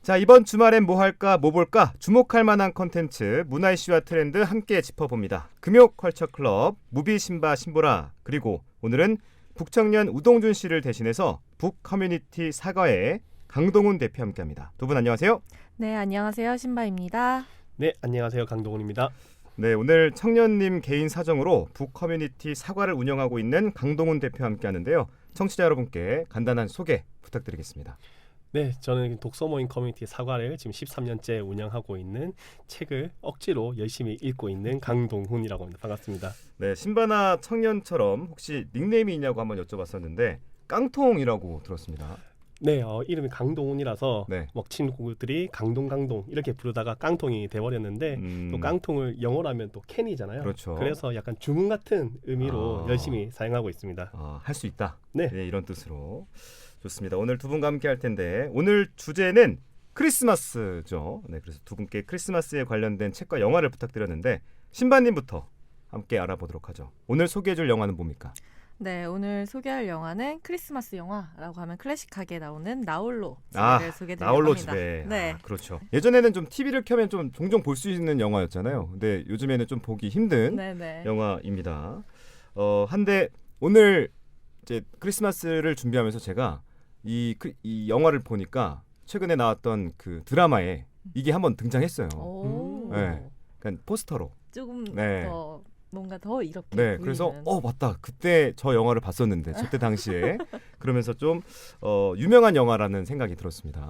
자, 이번 주말엔 뭐 할까 뭐 볼까 주목할 만한 콘텐츠 문화 이슈와 트렌드 함께 짚어봅니다. 금요 컬처클럽 무비 신바 신보라 그리고 오늘은 북청년 우동준 씨를 대신해서 북 커뮤니티 사과의 강동훈 대표 함께합니다. 두 분 안녕하세요. 네, 안녕하세요. 신바입니다. 네, 안녕하세요. 강동훈입니다. 네, 오늘 청년님 개인 사정으로 북 커뮤니티 사과를 운영하고 있는 강동훈 대표 함께하는데요. 청취자 여러분께 간단한 소개 부탁드리겠습니다. 네, 저는 독서 모임 커뮤니티 사과를 지금 13년째 운영하고 있는 책을 억지로 열심히 읽고 있는 강동훈이라고 합니다. 반갑습니다. 네, 신바나 청년처럼 혹시 닉네임이 있냐고 한번 여쭤봤었는데 깡통이라고 들었습니다. 네, 이름이 강동훈이라서 네. 뭐 친구들이 강동 이렇게 부르다가 깡통이 돼버렸는데 또 깡통을 영어로 하면 또 캔이잖아요. 그렇죠. 그래서 약간 주문 같은 의미로 열심히 사용하고 있습니다. 할 수 있다. 네. 네, 이런 뜻으로. 좋습니다. 오늘 두 분과 함께 할 텐데 오늘 주제는 크리스마스죠. 네, 그래서 두 분께 크리스마스에 관련된 책과 영화를 부탁드렸는데 신바님부터 함께 알아보도록 하죠. 오늘 소개해줄 영화는 뭡니까? 네, 오늘 소개할 영화는 크리스마스 영화라고 하면 클래식하게 나오는 나홀로 집에를 소개해드릴 나홀로 겁니다. 집에. 네, 그렇죠. 예전에는 좀 TV를 켜면 좀 종종 볼 수 있는 영화였잖아요. 근데 요즘에는 좀 보기 힘든 네. 영화입니다. 한데 오늘 이제 크리스마스를 준비하면서 제가 이 영화를 보니까 최근에 나왔던 그 드라마에 이게 한번 등장했어요. 오, 네. 그러니까 포스터로. 조금 네. 더 뭔가 더 이렇게 네, 보이는. 그래서 맞다. 그때 저 영화를 봤었는데 저때 당시에 그러면서 좀 유명한 영화라는 생각이 들었습니다.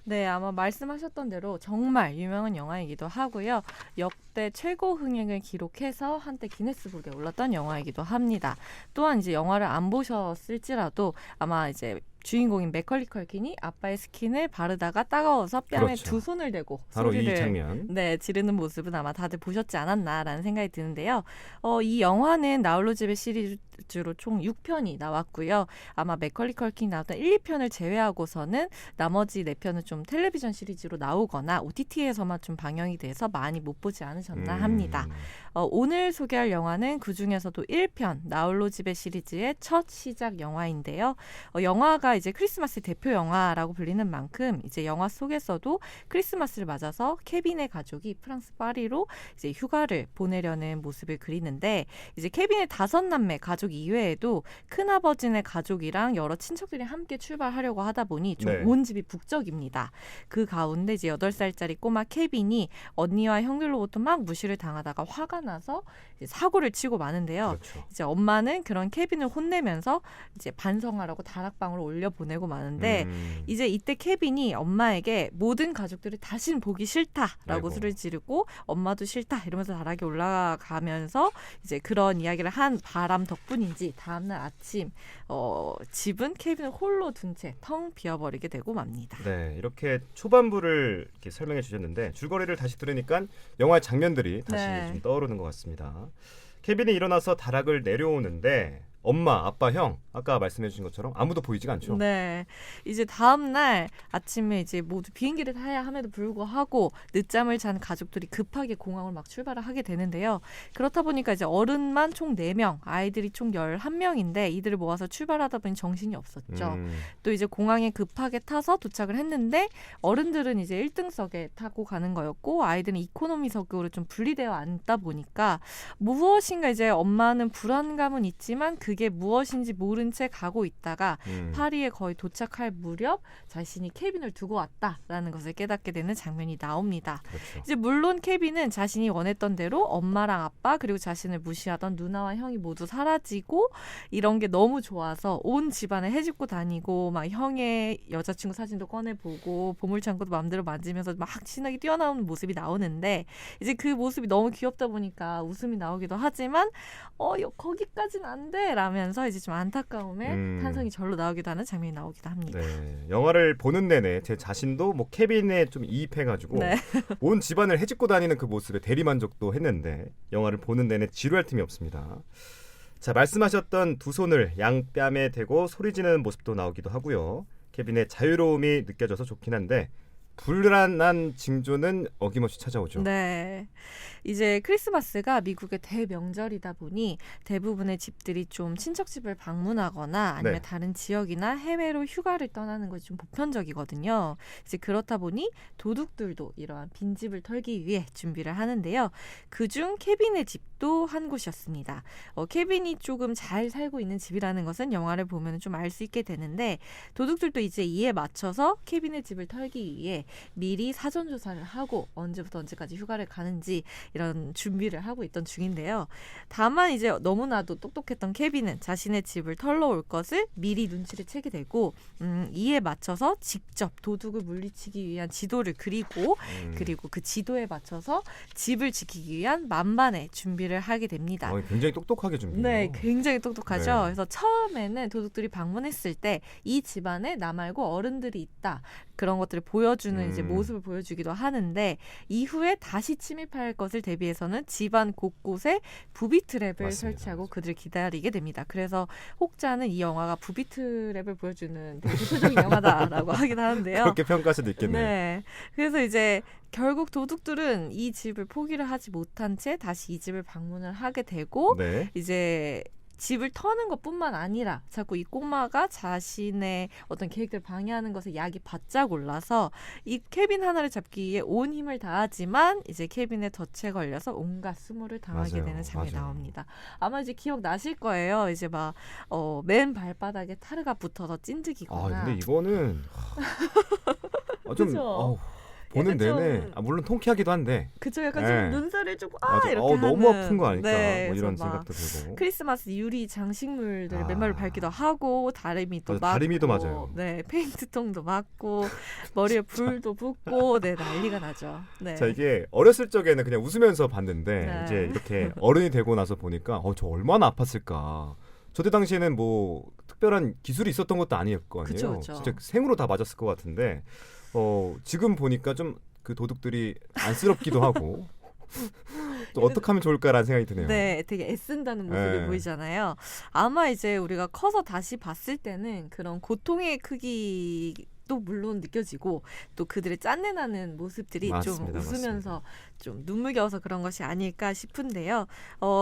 네, 아마 말씀하셨던 대로 정말 유명한 영화이기도 하고요. 역대 최고 흥행을 기록해서 한때 기네스북에 올랐던 영화이기도 합니다. 또한 이제 영화를 안 보셨을지라도 아마 이제 주인공인 맥컬리 컬킨이 아빠의 스킨을 바르다가 따가워서 뺨에 그렇죠. 두 손을 대고 바로 소리를 이 장면. 지르는 모습은 아마 다들 보셨지 않았나라는 생각이 드는데요. 이 영화는 나홀로 집의 시리즈로 총 6편이 나왔고요. 아마 맥컬리 컬킨이 나왔던 1, 2편을 제외하고서는 나머지 4편은 좀 텔레비전 시리즈로 나오거나 OTT에서만 좀 방영이 돼서 많이 못 보지 않으셨나 합니다. 오늘 소개할 영화는 그중에서도 1편 나홀로 집의 시리즈의 첫 시작 영화인데요. 영화가 이제 크리스마스 대표 영화라고 불리는 만큼 이제 영화 속에서도 크리스마스를 맞아서 케빈의 가족이 프랑스 파리로 이제 휴가를 보내려는 모습을 그리는데 이제 케빈의 5남매 가족 이외에도 큰아버지네 가족이랑 여러 친척들이 함께 출발하려고 하다 보니 좀 온 집이 북적입니다. 그 가운데 이제 8살짜리 꼬마 케빈이 언니와 형들로부터 막 무시를 당하다가 화가 나서 이제 사고를 치고 마는데요. 그렇죠. 이제 엄마는 그런 케빈을 혼내면서 이제 반성하라고 다락방으로 올려보내고 마는데 이제 이때 케빈이 엄마에게 모든 가족들을 다시는 보기 싫다라고 아이고. 소리를 지르고 엄마도 싫다 이러면서 다락에 올라가면서 이제 그런 이야기를 한 바람 덕분인지 다음날 아침 집은 케빈을 홀로 둔 채 텅 비어버리게 되고 맙니다. 네, 이렇게 초반부를 이렇게 설명해 주셨는데 줄거리를 다시 들으니까 영화의 장면들이 다시 좀 떠오르는 것 같습니다. 케빈이 일어나서 다락을 내려오는데 엄마, 아빠, 형 아까 말씀해 주신 것처럼 아무도 보이지가 않죠. 네, 이제 다음 날 아침에 이제 모두 비행기를 타야 함에도 불구하고 늦잠을 잔 가족들이 급하게 공항을 막 출발을 하게 되는데요. 그렇다 보니까 이제 어른만 총 4명, 아이들이 총 11명인데 이들을 모아서 출발하다 보니 정신이 없었죠. 또 이제 공항에 급하게 타서 도착을 했는데 어른들은 이제 1등석에 타고 가는 거였고 아이들은 이코노미석으로 좀 분리되어 앉다 보니까 무엇인가 이제 엄마는 불안감은 있지만 그게 무엇인지 모른 채 가고 있다가 파리에 거의 도착할 무렵 자신이 케빈을 두고 왔다라는 것을 깨닫게 되는 장면이 나옵니다. 그렇죠. 이제 물론 케빈은 자신이 원했던 대로 엄마랑 아빠 그리고 자신을 무시하던 누나와 형이 모두 사라지고 이런 게 너무 좋아서 온 집안을 헤집고 다니고 막 형의 여자친구 사진도 꺼내보고 보물창고도 마음대로 만지면서 막 신나게 뛰어나오는 모습이 나오는데 이제 그 모습이 너무 귀엽다 보니까 웃음이 나오기도 하지만 거기까진 안 돼 라면서 이제 좀 안타까움에 탄성이 절로 나오기도 하는 장면이 나오기도 합니다. 네, 영화를 보는 내내 제 자신도 뭐 케빈에 좀 이입해가지고 온 집안을 헤집고 다니는 그 모습에 대리만족도 했는데 영화를 보는 내내 지루할 틈이 없습니다. 자, 말씀하셨던 두 손을 양뺨에 대고 소리 지르는 모습도 나오기도 하고요. 케빈의 자유로움이 느껴져서 좋긴 한데 불안한 징조는 어김없이 찾아오죠. 네. 이제 크리스마스가 미국의 대명절이다 보니 대부분의 집들이 좀 친척집을 방문하거나 아니면 네. 다른 지역이나 해외로 휴가를 떠나는 것이 좀 보편적이거든요. 이제 그렇다 보니 도둑들도 이러한 빈집을 털기 위해 준비를 하는데요. 그중 케빈의 집도 한 곳이었습니다. 케빈이 조금 잘 살고 있는 집이라는 것은 영화를 보면 좀 알 수 있게 되는데 도둑들도 이제 이에 맞춰서 케빈의 집을 털기 위해 미리 사전 조사를 하고 언제부터 언제까지 휴가를 가는지 이런 준비를 하고 있던 중인데요. 다만 이제 너무나도 똑똑했던 케빈은 자신의 집을 털러 올 것을 미리 눈치를 채게 되고 이에 맞춰서 직접 도둑을 물리치기 위한 지도를 그리고 그리고 그 지도에 맞춰서 집을 지키기 위한 만반의 준비를 하게 됩니다. 굉장히 똑똑하게 준비해요. 네, 굉장히 똑똑하죠. 네. 그래서 처음에는 도둑들이 방문했을 때 이 집안에 나 말고 어른들이 있다. 그런 것들을 보여주는 이제 모습을 보여주기도 하는데 이후에 다시 침입할 것을 대비해서는 집안 곳곳에 부비 트랩을 맞습니다. 설치하고 그들을 기다리게 됩니다. 그래서 혹자는 이 영화가 부비 트랩을 보여주는 되게 대표적인 영화다라고 하긴 하는데요. 그렇게 평가할 수도 있겠네요. 네. 그래서 이제 결국 도둑들은 이 집을 포기를 하지 못한 채 다시 이 집을 방문을 하게 되고 네. 이제 집을 터는 것뿐만 아니라 자꾸 이 꼬마가 자신의 어떤 계획들을 방해하는 것에 약이 바짝 올라서 이 케빈 하나를 잡기 위해 온 힘을 다하지만 이제 케빈의 덫에 걸려서 온갖 수모를 당하게 맞아요. 되는 장면이 맞아요. 나옵니다. 아마 이제 기억 나실 거예요. 이제 막 맨 발바닥에 타르가 붙어서 찐득이거나. 근데 이거는 좀 그죠? 보는 약간 내내 좀- 물론 통쾌하기도 한데 그죠? 약간 네. 좀 눈살을 좀 맞아. 이렇게 너무 하는. 아픈 거 아닐까 네, 뭐 이런 그래서 막 생각도 들고. 크리스마스 유리 장식물들 맨발로 아. 밟기도 하고 다리미도 맞아, 맞고 다리미도 맞아요. 네, 페인트통도 맞고 머리에 불도 붙고 네, 난리가 나죠. 네. 자, 이게 어렸을 적에는 그냥 웃으면서 봤는데 네. 이제 이렇게 어른이 되고 나서 보니까 저 얼마나 아팠을까. 저때 당시에는 뭐 특별한 기술이 있었던 것도 아닐 거 아니에요. 그쵸, 그쵸. 진짜 생으로 다 맞았을 것 같은데 지금 보니까 좀 그 도둑들이 안쓰럽기도 하고 또 어떻게 하면 좋을까라는 생각이 드네요. 네, 되게 애쓴다는 모습이 네. 보이잖아요. 아마 이제 우리가 커서 다시 봤을 때는 그런 고통의 크기도 물론 느껴지고 또 그들의 짠내나는 모습들이 맞습니다, 좀 웃으면서 맞습니다. 좀 눈물겨워서 그런 것이 아닐까 싶은데요.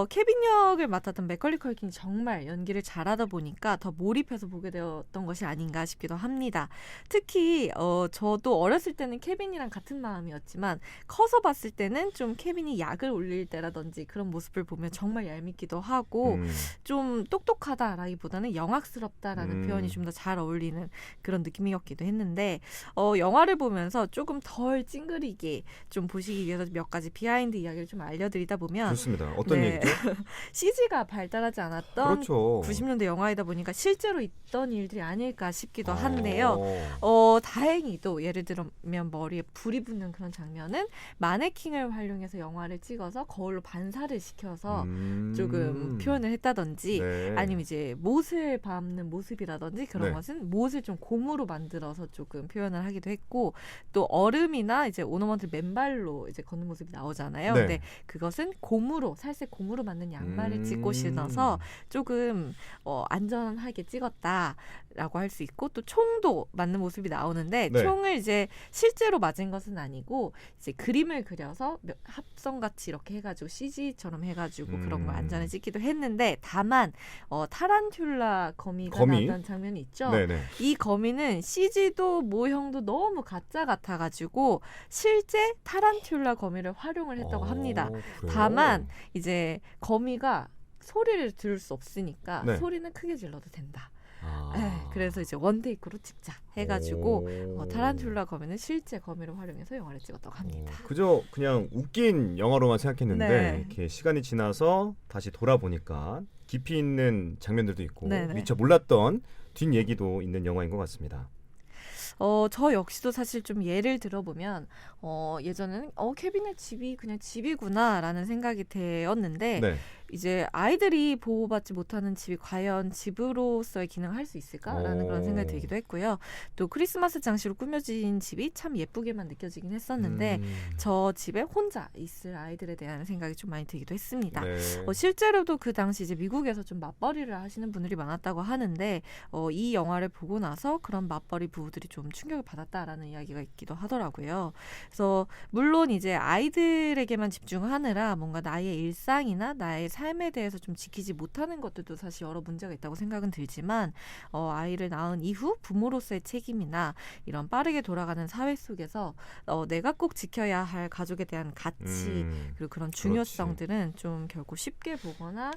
케빈 역을 맡았던 맥컬리 컬킨이 정말 연기를 잘하다 보니까 더 몰입해서 보게 되었던 것이 아닌가 싶기도 합니다. 특히 저도 어렸을 때는 케빈이랑 같은 마음이었지만 커서 봤을 때는 좀 케빈이 약을 올릴 때라든지 그런 모습을 보면 정말 얄밉기도 하고 좀 똑똑하다라기보다는 영악스럽다라는 표현이 좀 더 잘 어울리는 그런 느낌이었기도 했는데 영화를 보면서 조금 덜 찡그리게 좀 보시기 위해서 몇 가지 비하인드 이야기를 좀 알려드리다 보면 좋습니다. 어떤 네. 얘기죠? CG가 발달하지 않았던 그렇죠. 90년대 영화이다 보니까 실제로 있던 일들이 아닐까 싶기도 한데요. 어. 다행히도 예를 들면 머리에 불이 붙는 그런 장면은 마네킹을 활용해서 영화를 찍어서 거울로 반사를 시켜서 조금 표현을 했다든지 네. 아니면 이제 못을 밟는 모습이라든지 그런 네. 것은 못을 좀 고무로 만들어서 조금 표현을 하기도 했고 또 얼음이나 이제 오너먼트 맨발로 이제 걷는 모습이 나오잖아요. 네. 근데 그것은 고무로 살색 고무로 만든 양말을 찍고 신어서 조금 안전하게 찍었다라고 할 수 있고 또 총도 맞는 모습이 나오는데 네. 총을 이제 실제로 맞은 것은 아니고 이제 그림을 그려서 합성같이 이렇게 해가지고 CG처럼 해가지고 그런 걸 안전에 찍기도 했는데 다만 타란툴라 거미가 나왔던 장면이 있죠. 네네. 이 거미는 CG도 모형도 너무 가짜 같아가지고 실제 타란툴라 거미를 활용을 했다고 합니다. 그래요? 다만 이제 거미가 소리를 들을 수 없으니까 네. 소리는 크게 질러도 된다. 아. 네, 그래서 이제 원테이크로 찍자 해가지고 오. 타란툴라 거미는 실제 거미를 활용해서 영화를 찍었다고 합니다. 그저 그냥 웃긴 영화로만 생각했는데 네. 이렇게 시간이 지나서 다시 돌아보니까 깊이 있는 장면들도 있고 네네. 미처 몰랐던 뒷얘기도 있는 영화인 것 같습니다. 저 역시도 사실 좀 예를 들어보면 예전에는 케빈의 집이 그냥 집이구나라는 생각이 되었는데 네. 이제 아이들이 보호받지 못하는 집이 과연 집으로서의 기능을 할 수 있을까라는 그런 생각이 들기도 했고요. 또 크리스마스 장식으로 꾸며진 집이 참 예쁘게만 느껴지긴 했었는데 저 집에 혼자 있을 아이들에 대한 생각이 좀 많이 들기도 했습니다. 네. 실제로도 그 당시 이제 미국에서 좀 맞벌이를 하시는 분들이 많았다고 하는데 이 영화를 보고 나서 그런 맞벌이 부부들이 좀 충격을 받았다라는 이야기가 있기도 하더라고요. 그래서 물론 이제 아이들에게만 집중하느라 뭔가 나의 일상이나 나의 삶에 대해서 좀 지키지 못하는 것들도 사실 여러 문제가 있다고 생각은 들지만 아이를 낳은 이후 부모로서의 책임이나 이런 빠르게 돌아가는 사회 속에서 내가 꼭 지켜야 할 가족에 대한 가치 그리고 그런 중요성들은 좀 결코 쉽게 보거나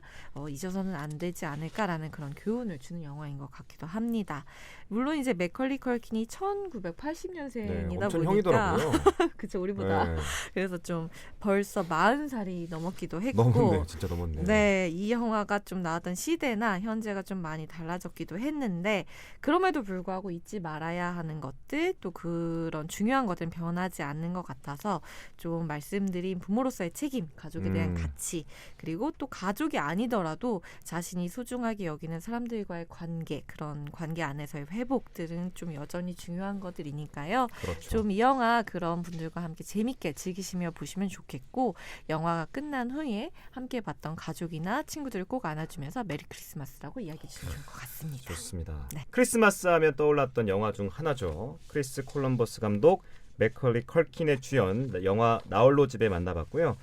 잊어서는 안 되지 않을까라는 그런 교훈을 주는 영화인 것 같기도 합니다. 물론 이제 맥컬리 컬킨이 1980년생이다 엄청 보니까 형이더라고요. 그쵸 우리보다 네. 그래서 좀 벌써 40살이 넘었기도 했고 넘었네, 진짜 넘었네. 네, 이 영화가 좀 나왔던 시대나 현재가 좀 많이 달라졌기도 했는데 그럼에도 불구하고 잊지 말아야 하는 것들 또 그런 중요한 것들은 변하지 않는 것 같아서 좀 말씀드린 부모로서의 책임, 가족에 대한 가치 그리고 또 가족이 아니더라도 자신이 소중하게 여기는 사람들과의 관계 그런 관계 안에서의 회복들은 좀 여전히 중요한 것들이니까요. 그렇죠. 좀 이 영화 그런 분들과 함께 재밌게 즐기시며 보시면 좋겠고 영화가 끝난 후에 함께 봤던 가족이나 친구들을 꼭 안아주면서 메리 크리스마스라고 이야기해 주시면 좋을 것 같습니다. 좋습니다. 네. 크리스마스 하면 떠올랐던 영화 중 하나죠. 크리스 콜럼버스 감독, 맥컬리 컬킨의 주연 영화 나홀로 집에 만나봤고요.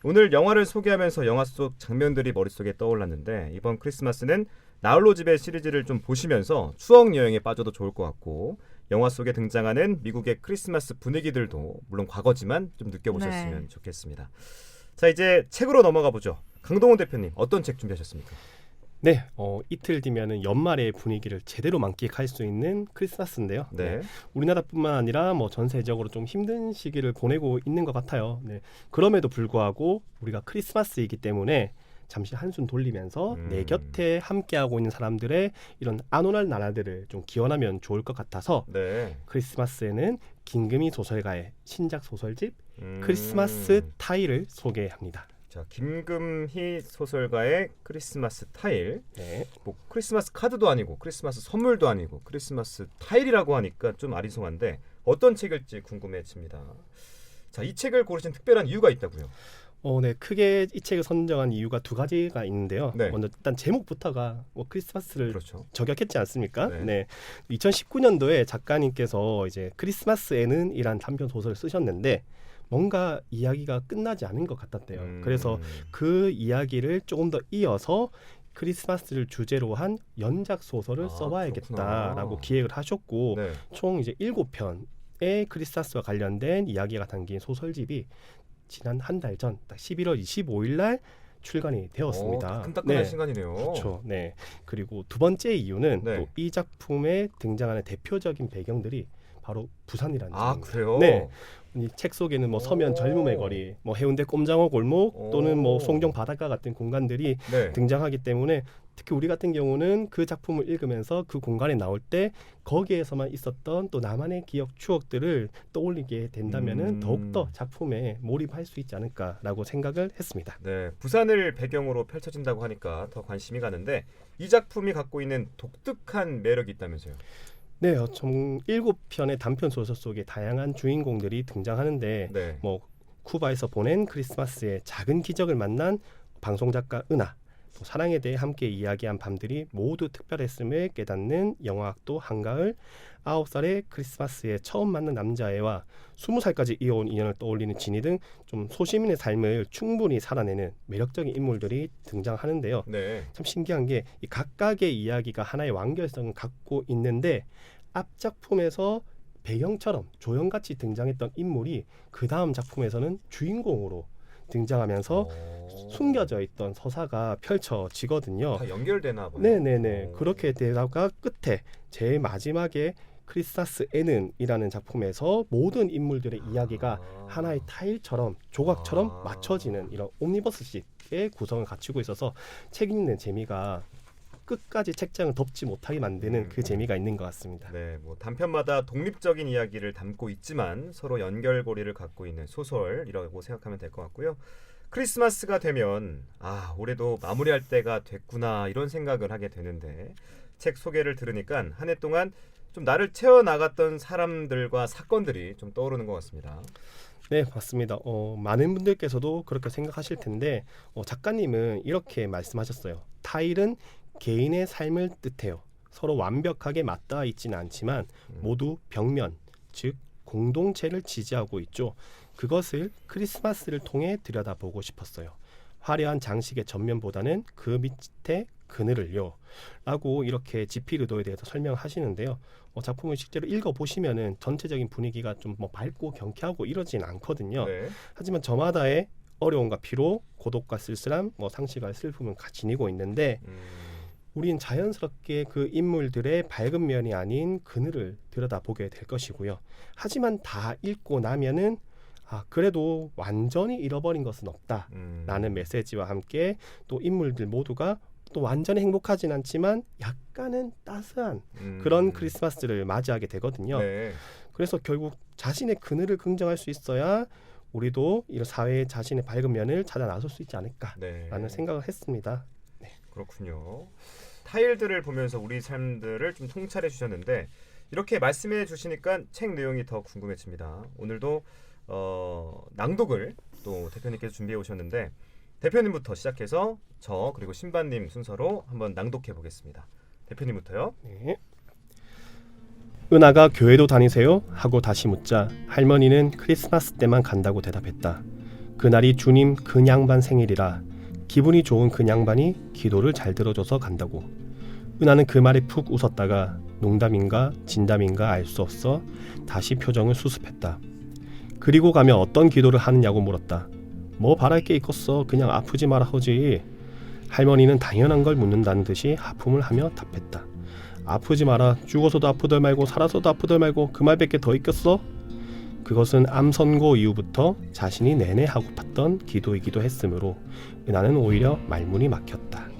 오늘 영화를 소개하면서 영화 속 장면들이 머릿속에 떠올랐는데 이번 크리스마스는 나홀로 집의 시리즈를 좀 보시면서 추억 여행에 빠져도 좋을 것 같고 영화 속에 등장하는 미국의 크리스마스 분위기들도 물론 과거지만 좀 느껴보셨으면 좋겠습니다. 자, 이제 책으로 넘어가 보죠. 강동원 대표님 어떤 책 준비하셨습니까? 네, 이틀 뒤면은 연말의 분위기를 제대로 만끽할 수 있는 크리스마스인데요. 네. 우리나라뿐만 아니라 뭐 전 세계적으로 좀 힘든 시기를 보내고 있는 것 같아요. 네. 그럼에도 불구하고 우리가 크리스마스이기 때문에 잠시 한숨 돌리면서 내 곁에 함께하고 있는 사람들의 이런 안온할 나라들을 좀 기원하면 좋을 것 같아서 네. 크리스마스에는 김금희 소설가의 신작 소설집 크리스마스 타일을 소개합니다. 자, 김금희 소설가의 크리스마스 타일. 네. 뭐 크리스마스 카드도 아니고 크리스마스 선물도 아니고 크리스마스 타일이라고 하니까 좀 아리송한데 어떤 책일지 궁금해집니다. 자, 이 책을 고르신 특별한 이유가 있다고요? 네, 크게 이 책을 선정한 이유가 두 가지가 있는데요. 네. 먼저 일단 제목부터가 뭐 크리스마스를 그렇죠. 저격했지 않습니까? 네. 네. 2019년도에 작가님께서 이제 크리스마스에는 이란 단편 소설을 쓰셨는데 뭔가 이야기가 끝나지 않은 것 같았대요. 그래서 그 이야기를 조금 더 이어서 크리스마스를 주제로 한 연작 소설을 써봐야겠다라고 그렇구나. 기획을 하셨고 네. 총 이제 7편의 크리스마스와 관련된 이야기가 담긴 소설집이 지난 한 달 전, 딱 11월 25일 날 출간이 되었습니다. 따끈따끈한 시간이네요. 그렇죠. 네. 그리고 두 번째 이유는 네. 또 이 작품에 등장하는 대표적인 배경들이 바로 부산이라는 점입니다. 그래요? 네. 이 책 속에는 뭐 서면 오. 젊음의 거리, 뭐 해운대 꼼장어 골목 오. 또는 뭐 송정 바닷가 같은 공간들이 네. 등장하기 때문에 특히 우리 같은 경우는 그 작품을 읽으면서 그 공간에 나올 때 거기에서만 있었던 또 나만의 기억, 추억들을 떠올리게 된다면은 더욱더 작품에 몰입할 수 있지 않을까라고 생각을 했습니다. 네, 부산을 배경으로 펼쳐진다고 하니까 더 관심이 가는데 이 작품이 갖고 있는 독특한 매력이 있다면서요? 네, 총 7편의 단편 소설 속에 다양한 주인공들이 등장하는데 네. 뭐 쿠바에서 보낸 크리스마스의 작은 기적을 만난 방송작가 은하, 또 사랑에 대해 함께 이야기한 밤들이 모두 특별했음을 깨닫는 영화학도 한가을, 9살의 크리스마스에 처음 만난 남자애와 20살까지 이어온 인연을 떠올리는 진이 등 좀 소시민의 삶을 충분히 살아내는 매력적인 인물들이 등장하는데요. 네. 참 신기한 게 이 각각의 이야기가 하나의 완결성을 갖고 있는데 앞 작품에서 배경처럼 조연같이 등장했던 인물이 그 다음 작품에서는 주인공으로 등장하면서 숨겨져 있던 서사가 펼쳐지거든요. 다 연결되나 보네요. 네네네. 그렇게 되다가 끝에 제일 마지막에 크리스마스에는 이라는 작품에서 모든 인물들의 이야기가 하나의 타일처럼 조각처럼 맞춰지는 이런 옴니버스식의 구성을 갖추고 있어서 책 읽는 재미가 끝까지 책장을 덮지 못하게 만드는 그 재미가 있는 것 같습니다. 네, 뭐 단편마다 독립적인 이야기를 담고 있지만 서로 연결고리를 갖고 있는 소설이라고 생각하면 될 것 같고요. 크리스마스가 되면 올해도 마무리할 때가 됐구나 이런 생각을 하게 되는데 책 소개를 들으니까 한 해 동안 좀 나를 채워나갔던 사람들과 사건들이 좀 떠오르는 것 같습니다. 네, 맞습니다. 많은 분들께서도 그렇게 생각하실 텐데 작가님은 이렇게 말씀하셨어요. 타일은 개인의 삶을 뜻해요. 서로 완벽하게 맞닿아 있지는 않지만 모두 벽면, 즉 공동체를 지지하고 있죠. 그것을 크리스마스를 통해 들여다보고 싶었어요. 화려한 장식의 전면보다는 그 밑에 그늘을요 라고 이렇게 지필 의도에 대해서 설명하시는데요. 작품을 실제로 읽어보시면은 전체적인 분위기가 좀 밝고 경쾌하고 이러진 않거든요. 네. 하지만 저마다의 어려움과 피로, 고독과 쓸쓸함, 상실과 슬픔은 지니고 있는데 우린 자연스럽게 그 인물들의 밝은 면이 아닌 그늘을 들여다보게 될 것이고요. 하지만 다 읽고 나면은 그래도 완전히 잃어버린 것은 없다라는 메시지와 함께 또 인물들 모두가 또 완전히 행복하진 않지만 약간은 따스한 그런 크리스마스를 맞이하게 되거든요. 네. 그래서 결국 자신의 그늘을 긍정할 수 있어야 우리도 이런 사회의 자신의 밝은 면을 찾아 나설 수 있지 않을까라는 생각을 했습니다. 그렇군요. 타일들을 보면서 우리 삶들을 좀 통찰해 주셨는데 이렇게 말씀해 주시니까 책 내용이 더 궁금해집니다. 오늘도 낭독을 또 대표님께서 준비해 오셨는데 대표님부터 시작해서 저 그리고 신바님 순서로 한번 낭독해 보겠습니다. 대표님부터요. 네. 은하가 교회도 다니세요? 하고 다시 묻자 할머니는 크리스마스 때만 간다고 대답했다. 그날이 주님 근양반 생일이라 기분이 좋은 근양반이 기도를 잘 들어줘서 간다고. 은하는 그 말에 푹 웃었다가 농담인가 진담인가 알 수 없어 다시 표정을 수습했다. 그리고 가면 어떤 기도를 하느냐고 물었다. 뭐 바랄 게 있겠어. 그냥 아프지 마라 하지. 할머니는 당연한 걸 묻는다는 듯이 하품을 하며 답했다. 아프지 마라. 죽어서도 아프덜 말고 살아서도 아프덜 말고 그 말밖에 더 있겠어? 그것은 암 선고 이후부터 자신이 내내 하고팠던 기도이기도 했으므로 은하는 오히려 말문이 막혔다.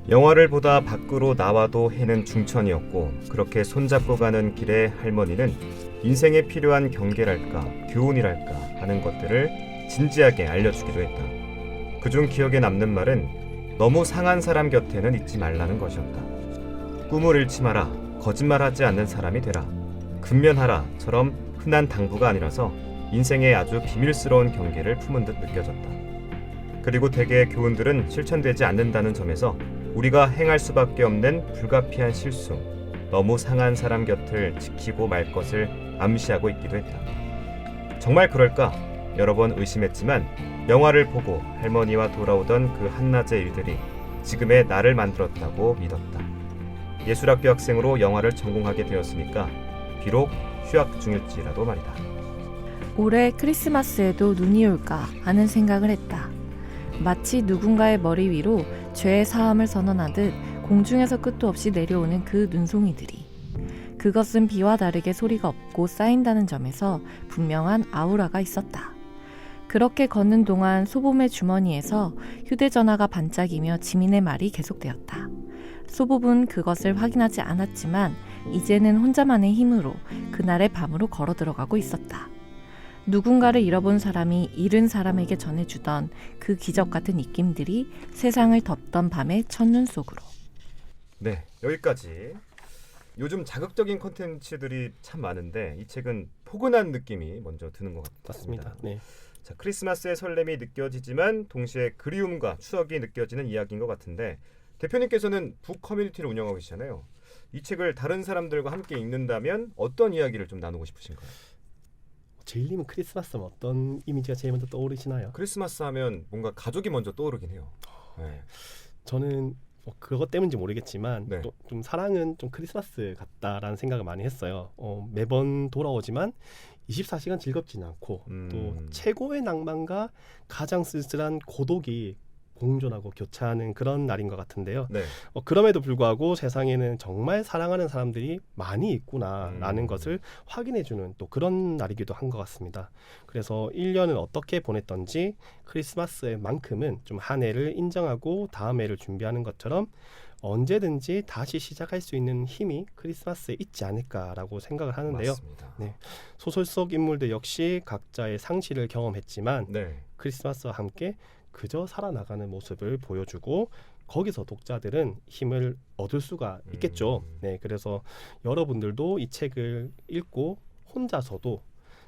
영화를 보다 밖으로 나와도 해는 중천이었고 그렇게 손잡고 가는 길에 할머니는 인생에 필요한 경계랄까 교훈이랄까 하는 것들을 진지하게 알려주기도 했다. 그중 기억에 남는 말은 너무 상한 사람 곁에는 있지 말라는 것이었다. 꿈을 잃지 마라. 거짓말하지 않는 사람이 되라. 근면하라처럼 흔한 당부가 아니라서 인생의 아주 비밀스러운 경계를 품은 듯 느껴졌다. 그리고 대개의 교훈들은 실천되지 않는다는 점에서 우리가 행할 수밖에 없는 불가피한 실수, 너무 상한 사람 곁을 지키고 말 것을 암시하고 있기도 했다. 정말 그럴까? 여러 번 의심했지만 영화를 보고 할머니와 돌아오던 그 한낮의 일들이 지금의 나를 만들었다고 믿었다. 예술학교 학생으로 영화를 전공하게 되었으니까 비록 휴학 중일지라도 말이다. 올해 크리스마스에도 눈이 올까 하는 생각을 했다. 마치 누군가의 머리 위로 죄의 사함을 선언하듯 공중에서 끝도 없이 내려오는 그 눈송이들이. 그것은 비와 다르게 소리가 없고 쌓인다는 점에서 분명한 아우라가 있었다. 그렇게 걷는 동안 소봄의 주머니에서 휴대전화가 반짝이며 지민의 말이 계속되었다. 소봄은 그것을 확인하지 않았지만 이제는 혼자만의 힘으로 그날의 밤으로 걸어 들어가고 있었다. 누군가를 잃어본 사람이 잃은 사람에게 전해주던 그 기적 같은 입김들이 세상을 덮던 밤의 첫눈 속으로. 네, 여기까지. 요즘 자극적인 콘텐츠들이 참 많은데 이 책은 포근한 느낌이 먼저 드는 것 같습니다. 맞습니다. 네. 자, 크리스마스의 설렘이 느껴지지만 동시에 그리움과 추억이 느껴지는 이야기인 것 같은데 대표님께서는 북 커뮤니티를 운영하고 계시잖아요. 이 책을 다른 사람들과 함께 읽는다면 어떤 이야기를 좀 나누고 싶으신가요? 제일님은 크리스마스 하면 어떤 이미지가 제일 먼저 떠오르시나요? 크리스마스 하면 뭔가 가족이 먼저 떠오르긴 해요. 네. 저는 그것 때문인지 모르겠지만 네. 또 좀 사랑은 좀 크리스마스 같다라는 생각을 많이 했어요. 매번 돌아오지만 24시간 즐겁지는 않고 또 최고의 낭만과 가장 쓸쓸한 고독이 공존하고 교차하는 그런 날인 것 같은데요. 네. 그럼에도 불구하고 세상에는 정말 사랑하는 사람들이 많이 있구나라는 것을 확인해주는 또 그런 날이기도 한 것 같습니다. 그래서 1년을 어떻게 보냈던지 크리스마스만큼은 좀 한 해를 인정하고 다음 해를 준비하는 것처럼 언제든지 다시 시작할 수 있는 힘이 크리스마스에 있지 않을까라고 생각을 하는데요. 맞습니다. 네. 소설 속 인물들 역시 각자의 상실을 경험했지만 네. 크리스마스와 함께 그저 살아나가는 모습을 보여주고 거기서 독자들은 힘을 얻을 수가 있겠죠. 네, 그래서 여러분들도 이 책을 읽고 혼자서도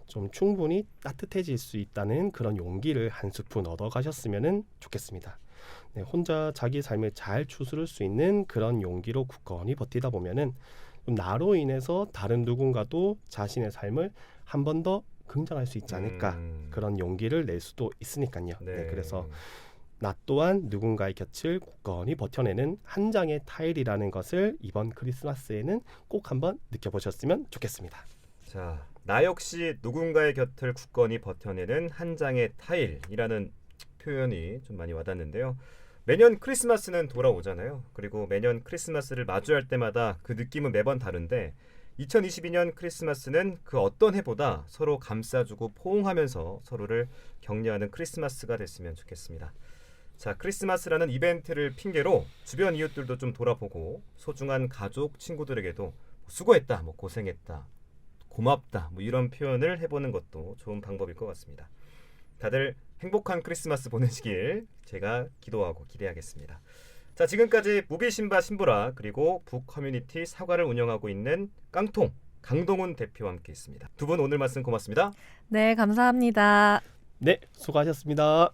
좀 충분히 따뜻해질 수 있다는 그런 용기를 한 스푼 얻어가셨으면 좋겠습니다. 네, 혼자 자기 삶을 잘 추스를 수 있는 그런 용기로 굳건히 버티다 보면은 좀 나로 인해서 다른 누군가도 자신의 삶을 한 번 더 긍정할 수 있지 않을까 그런 용기를 낼 수도 있으니까요. 네, 그래서 나 또한 누군가의 곁을 굳건히 버텨내는 한 장의 타일이라는 것을 이번 크리스마스에는 꼭 한번 느껴보셨으면 좋겠습니다. 자, 나 역시 누군가의 곁을 굳건히 버텨내는 한 장의 타일이라는 표현이 좀 많이 와닿는데요. 매년 크리스마스는 돌아오잖아요. 그리고 매년 크리스마스를 마주할 때마다 그 느낌은 매번 다른데 2022년 크리스마스는 그 어떤 해보다 서로 감싸주고 포옹하면서 서로를 격려하는 크리스마스가 됐으면 좋겠습니다. 자, 크리스마스라는 이벤트를 핑계로 주변 이웃들도 좀 돌아보고 소중한 가족, 친구들에게도 수고했다, 고생했다, 고맙다 이런 표현을 해보는 것도 좋은 방법일 것 같습니다. 다들 행복한 크리스마스 보내시길 제가 기도하고 기대하겠습니다. 자, 지금까지 무비 신바 신보라 그리고 북 커뮤니티 사과를 운영하고 있는 깡통 강동훈 대표와 함께했습니다. 두 분 오늘 말씀 고맙습니다. 네, 감사합니다. 네, 수고하셨습니다.